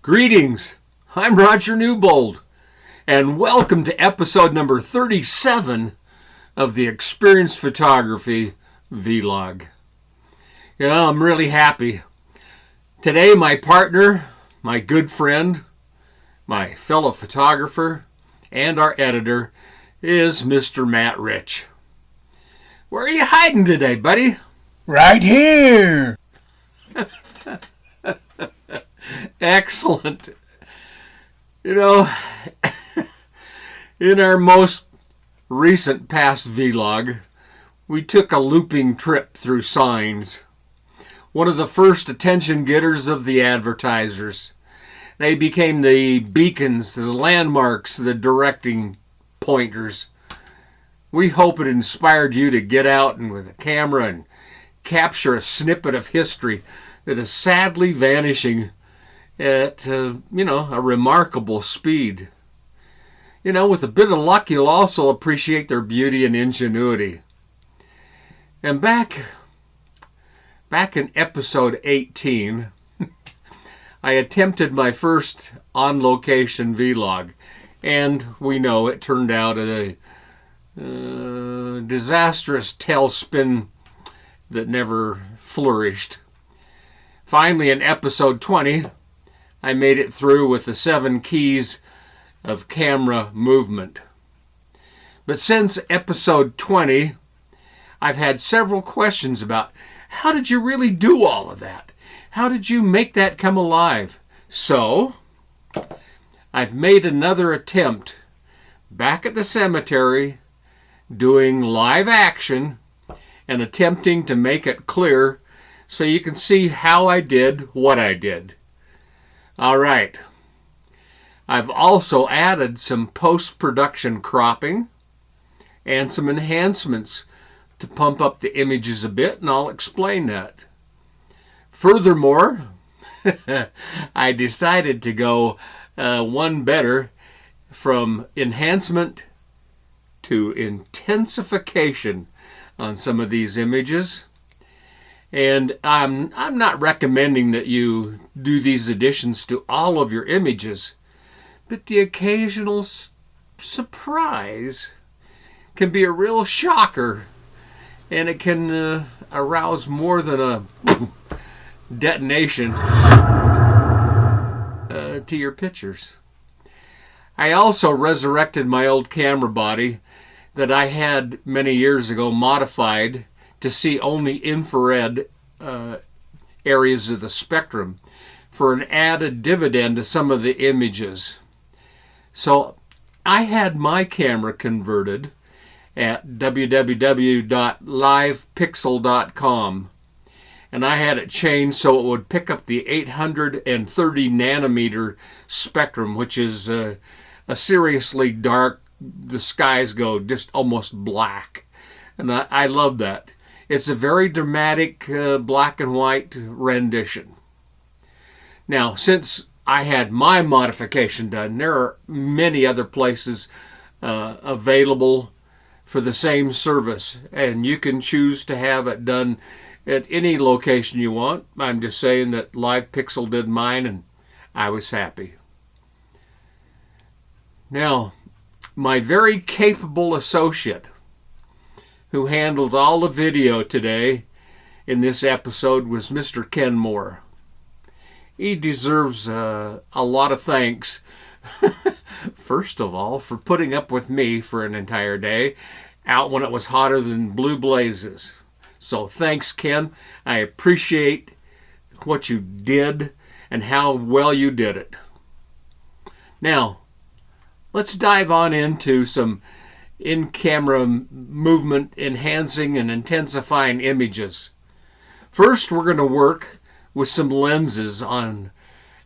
Greetings, I'm Rodger Newbold, and welcome to episode number 37 of the Experience Photography Vlog. I'm really happy. Today my partner, my good friend, my fellow photographer, and our editor is Mr. Matt Rich. Where are you hiding today, buddy? Right here. Excellent. In our most recent past vlog, we took a looping trip through signs. One of the first attention getters of the advertisers. They became the beacons, the landmarks, the directing pointers. We hope it inspired you to get out and with a camera and capture a snippet of history that is sadly vanishing at, a remarkable speed. With a bit of luck, you'll also appreciate their beauty and ingenuity. And back in episode 18, I attempted my first on-location vlog, and we know it turned out a disastrous tailspin that never flourished. Finally, in episode 20, I made it through with the 7 keys of camera movement. But since episode 20, I've had several questions about how did you really do all of that? How did you make that come alive? So, I've made another attempt back at the cemetery, doing live action and attempting to make it clear so you can see how I did what I did. All right. I've also added some post-production cropping and some enhancements to pump up the images a bit, and I'll explain that. Furthermore, I decided to go one better from enhancement to intensification on some of these images. And I'm not recommending that you do these additions to all of your images, but the occasional surprise can be a real shocker, and it can arouse more than a detonation to your pictures. I also resurrected my old camera body that I had many years ago modified to see only infrared areas of the spectrum for an added dividend to some of the images. So I had my camera converted at www.livepixel.com, and I had it changed so it would pick up the 830 nanometer spectrum, which is a seriously dark, the skies go just almost black, and I love that. It's a very dramatic black and white rendition. Now, since I had my modification done, there are many other places available for the same service, and you can choose to have it done at any location you want. I'm just saying that LivePixel did mine, and I was happy. Now, my very capable associate who handled all the video today in this episode was Mr. Ken Moore. He deserves a lot of thanks, first of all, for putting up with me for an entire day out when it was hotter than blue blazes. So thanks, Ken. I appreciate what you did and how well you did it. Now, let's dive on into some in-camera movement enhancing and intensifying images. First, we're going to work with some lenses on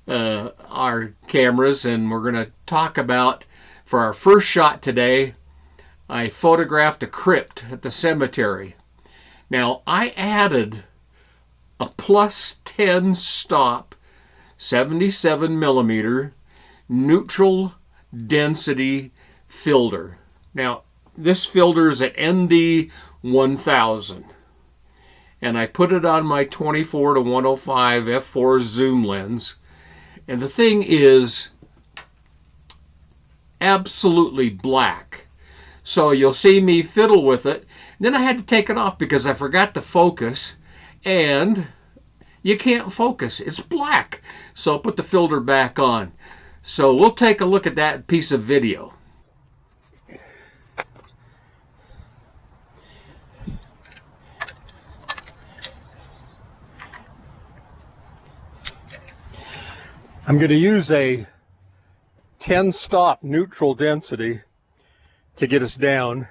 our cameras, and we're going to talk about, for our first shot today, I photographed a crypt at the cemetery. Now, I added a +10 stop 77 millimeter neutral density filter. Now, this filter is at ND 1000, and I put it on my 24-105 f4 zoom lens, And the thing is absolutely black. So you'll see me fiddle with it. Then I had to take it off because I forgot to focus, and you can't focus. It's black. So I'll put the filter back on. So we'll take a look at that piece of video. I'm going to use a 10-stop neutral density to get us down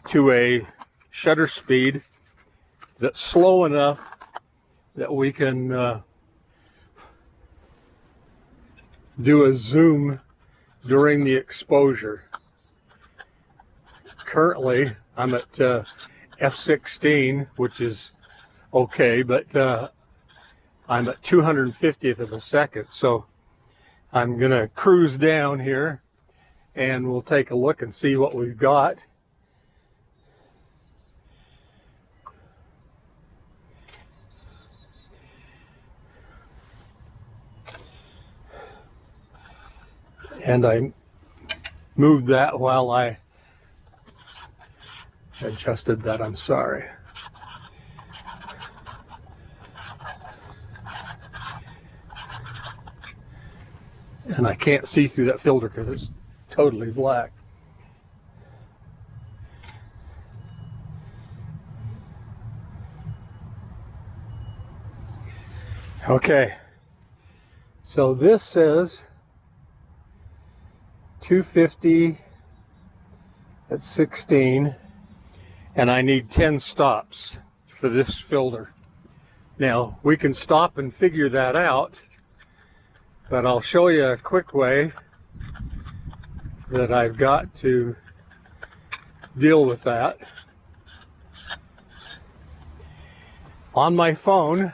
to a shutter speed that's slow enough that we can do a zoom during the exposure. Currently, I'm at f16, which is okay, but I'm at 250th of a second, so I'm going to cruise down here and we'll take a look and see what we've got. And I moved that while I adjusted that, I'm sorry. And I can't see through that filter because it's totally black. Okay, so this says 250 at 16, and I need 10 stops for this filter. Now, we can stop and figure that out, but I'll show you a quick way that I've got to deal with that. On my phone,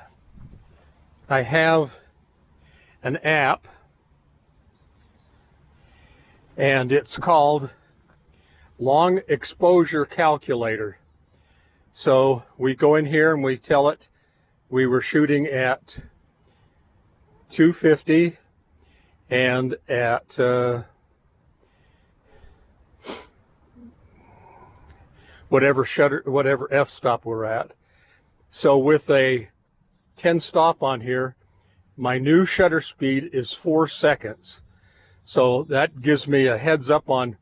I have an app, and it's called Long Exposure Calculator. So we go in here and we tell it we were shooting at 250 and at whatever f-stop we're at. So with a 10 stop on here, my new shutter speed is 4 seconds. So that gives me a heads up on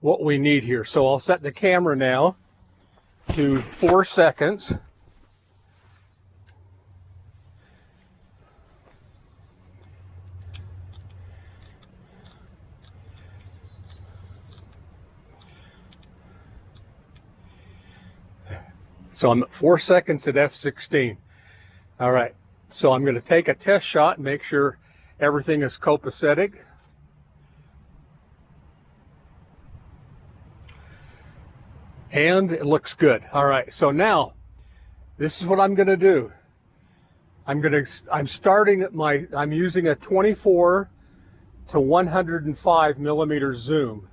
what we need here. So I'll set the camera now to 4 seconds. So I'm at 4 seconds at f16. All right, so I'm going to take a test shot and make sure everything is copacetic. And it looks good. All right, so now this is what I'm going to do. I'm starting at I'm using a 24 to 105 millimeter zoom.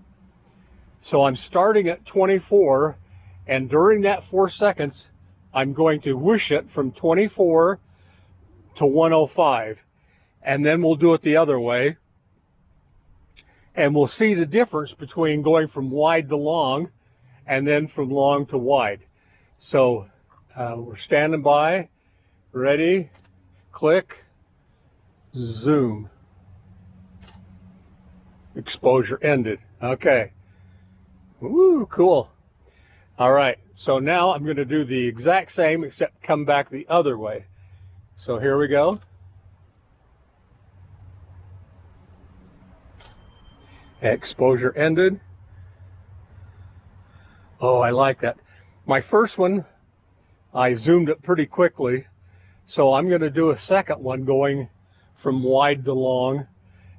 So I'm starting at 24, and during that 4 seconds, I'm going to whoosh it from 24 to 105, and then we'll do it the other way, and we'll see the difference between going from wide to long and then from long to wide. So we're standing by, ready, click, zoom. Exposure ended. Okay. Woo, cool. All right, so now I'm going to do the exact same except come back the other way. So here we go. Exposure ended. Oh, I like that. My first one, I zoomed it pretty quickly, so I'm going to do a second one going from wide to long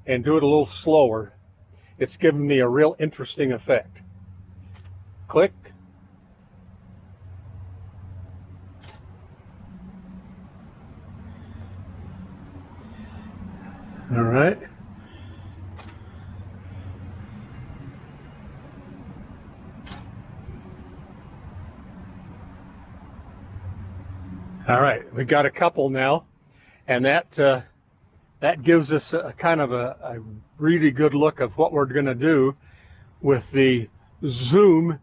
and do it a little slower. It's given me a real interesting effect. Click. All right. All right, we got a couple now, and that that gives us a kind of a really good look of what we're going to do with the zoom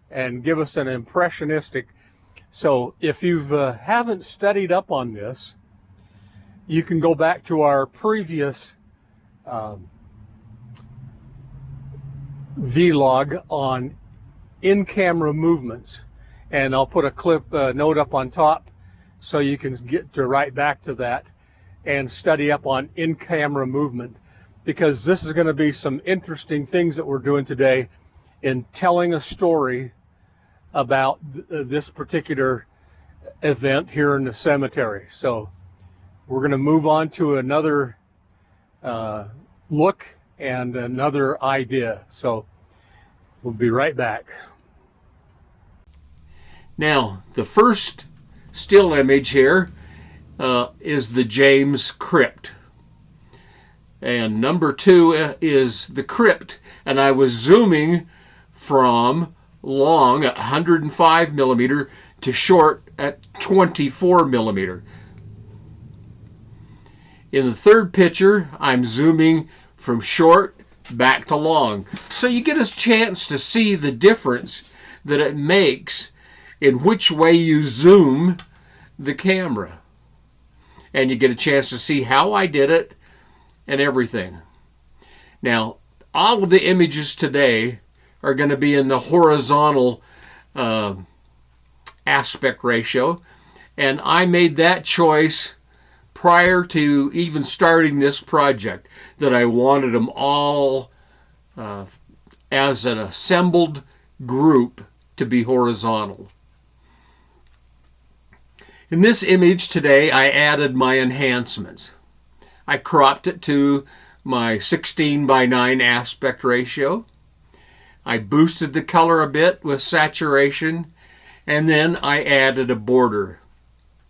and give us an impressionistic. So if you haven't studied up on this, you can go back to our previous vlog on in-camera movements, and I'll put a clip note up on top so you can get to right back to that and study up on in-camera movement, because this is going to be some interesting things that we're doing today in telling a story about this particular event here in the cemetery. So we're going to move on to another look and another idea. So we'll be right back. Now, the first still image here is the James Crypt. And number 2 is the crypt. And I was zooming from long at 105 millimeter to short at 24 millimeter. In the third picture, I'm zooming from short back to long. So you get a chance to see the difference that it makes in which way you zoom the camera. And you get a chance to see how I did it and everything. Now, all of the images today are going to be in the horizontal aspect ratio. And I made that choice prior to even starting this project, that I wanted them all as an assembled group to be horizontal. In this image today, I added my enhancements. I cropped it to my 16:9 aspect ratio. I boosted the color a bit with saturation, and then I added a border.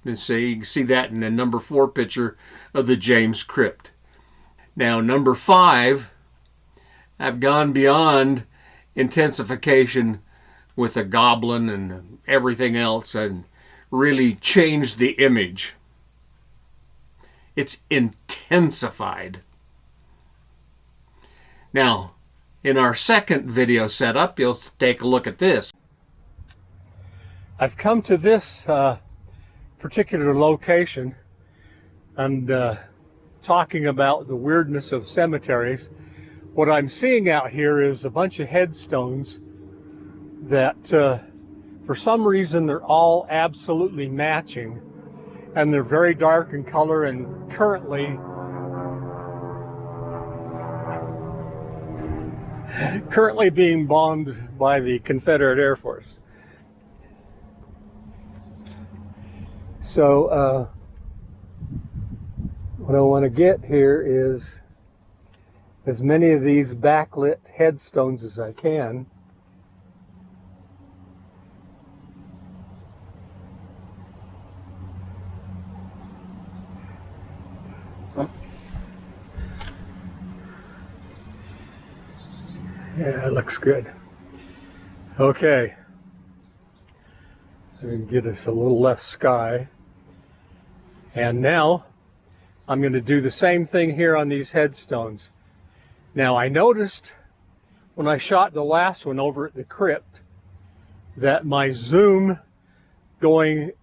And see, you can see that in the number 4 picture of the James Crypt. Now, number 5, I've gone beyond intensification with a goblin and everything else and really changed the image. It's intensified. Now, in our second video setup, you'll take a look at this. I've come to this particular location and talking about the weirdness of cemeteries. What I'm seeing out here is a bunch of headstones that for some reason they're all absolutely matching, and they're very dark in color and currently being bombed by the Confederate Air Force. So what I want to get here is as many of these backlit headstones as I can. Yeah, it looks good. Okay. Let me get us a little less sky. And now I'm going to do the same thing here on these headstones. Now, I noticed when I shot the last one over at the crypt that my zoom going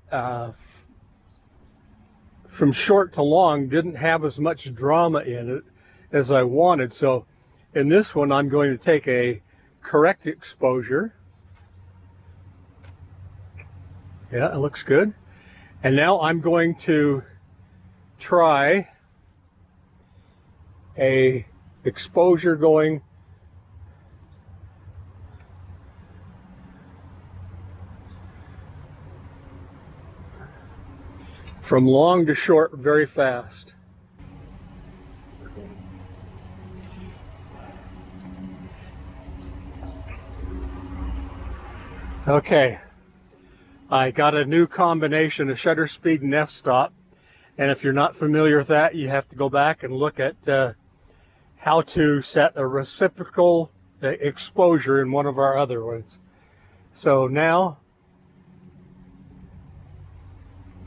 from short to long didn't have as much drama in it as I wanted. So in this one, I'm going to take a correct exposure. Yeah, it looks good. And now I'm going to try a exposure going from long to short very fast. Okay, I got a new combination of shutter speed and f-stop, and if you're not familiar with that, you have to go back and look at how to set a reciprocal exposure in one of our other ones. So now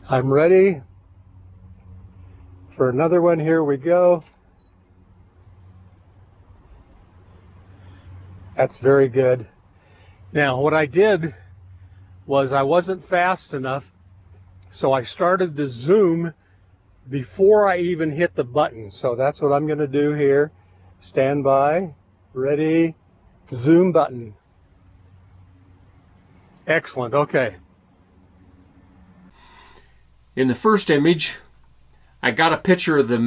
I'm ready for another one. Here we go. That's very good. Now, what I did was I wasn't fast enough, so I started the zoom before I even hit the button. So that's what I'm going to do here. Stand by, ready, zoom button. Excellent, okay. In the first image, I got a picture of the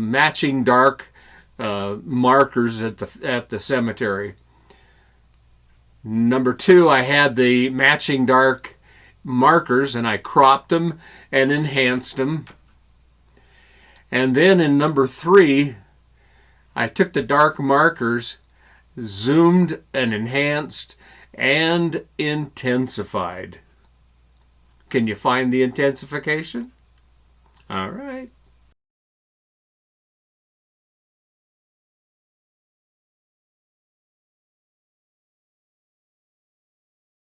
matching dark markers at the cemetery. Number 2, I had the matching dark markers and I cropped them and enhanced them. And then in number 3, I took the dark markers, zoomed and enhanced and intensified. Can you find the intensification? All right.